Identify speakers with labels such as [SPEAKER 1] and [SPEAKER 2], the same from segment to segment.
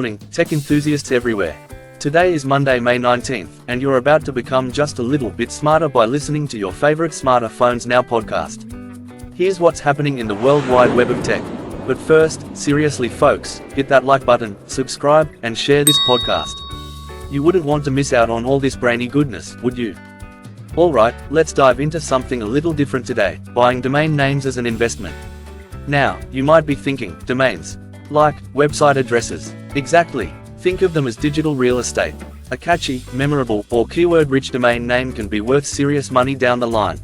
[SPEAKER 1] morning, tech enthusiasts everywhere. Today is Monday, May 19th, and you're about to become just a little bit smarter by listening to your favorite Smarter Phones Now podcast. Here's what's happening in the World Wide Web of tech. But first, seriously folks, hit that like button, subscribe, and share this podcast. You wouldn't want to miss out on all this brainy goodness, would you? Alright, let's dive into something a little different today, buying domain names as an investment. Now, you might be thinking, domains? Like, website addresses? Exactly. Think of them as digital real estate. A catchy, memorable, or keyword-rich domain name can be worth serious money down the line.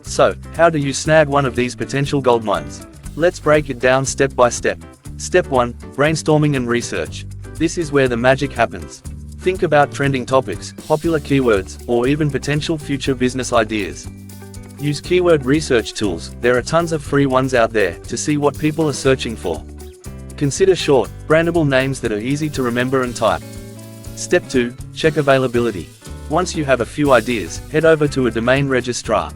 [SPEAKER 1] So, how do you snag one of these potential goldmines? Let's break it down step by step. Step 1. Brainstorming and research. This is where the magic happens. Think about trending topics, popular keywords, or even potential future business ideas. Use keyword research tools, there are tons of free ones out there, to see what people are searching for. Consider short, brandable names that are easy to remember and type. Step 2. Check availability. Once you have a few ideas, head over to a domain registrar.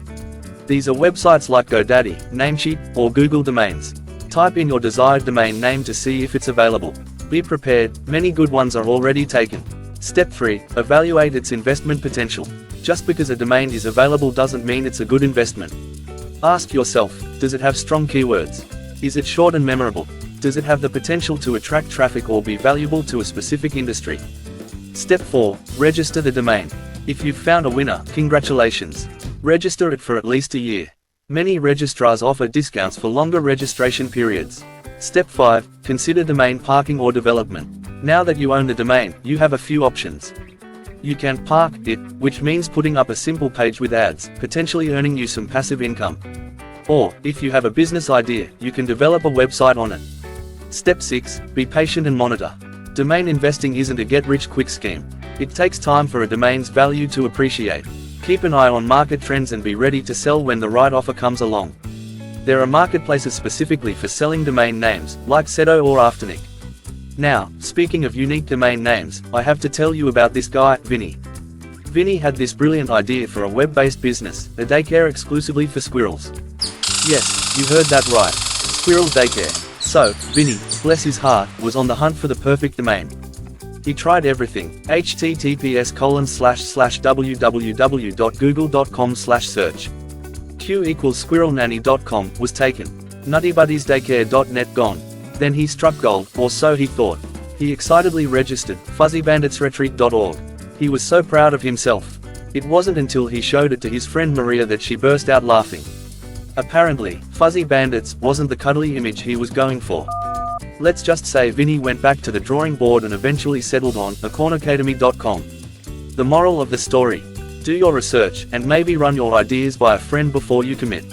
[SPEAKER 1] These are websites like GoDaddy, Namecheap, or Google Domains. Type in your desired domain name to see if it's available. Be prepared, many good ones are already taken. Step 3. Evaluate its investment potential. Just because a domain is available doesn't mean it's a good investment. Ask yourself, does it have strong keywords? Is it short and memorable? Does it have the potential to attract traffic or be valuable to a specific industry? Step 4. Register the domain. If you've found a winner, congratulations. Register it for at least a year. Many registrars offer discounts for longer registration periods. Step 5. Consider domain parking or development. Now that you own the domain, you have a few options. You can park it, which means putting up a simple page with ads, potentially earning you some passive income. Or, if you have a business idea, you can develop a website on it. Step 6. Be patient and monitor. Domain investing isn't a get-rich-quick scheme. It takes time for a domain's value to appreciate. Keep an eye on market trends and be ready to sell when the right offer comes along. There are marketplaces specifically for selling domain names, like Sedo or Afternic. Now, speaking of unique domain names, I have to tell you about this guy, Vinny. Vinny had this brilliant idea for a web-based business, a daycare exclusively for squirrels. Yes, you heard that right. Squirrel daycare. So, Vinny, bless his heart, was on the hunt for the perfect domain. He tried everything, https://www.google.com/search. q=squirrelnanny.com was taken. nuttybuddiesdaycare.net gone. Then he struck gold, or so he thought. He excitedly registered, fuzzybanditsretreat.org. He was so proud of himself. It wasn't until he showed it to his friend Maria that she burst out laughing. Apparently, Fuzzy Bandits wasn't the cuddly image he was going for. Let's just say Vinny went back to the drawing board and eventually settled on acornacademy.com. The moral of the story: do your research, and maybe run your ideas by a friend before you commit.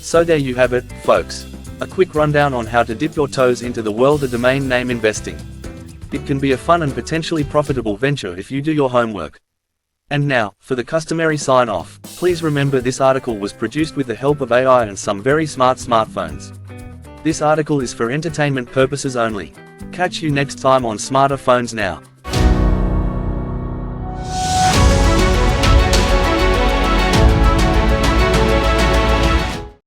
[SPEAKER 1] So there you have it, folks. A quick rundown on how to dip your toes into the world of domain name investing. It can be a fun and potentially profitable venture if you do your homework. And now, for the customary sign-off, please remember this article was produced with the help of AI and some very smart smartphones. This article is for entertainment purposes only. Catch you next time on Smarter Phones Now.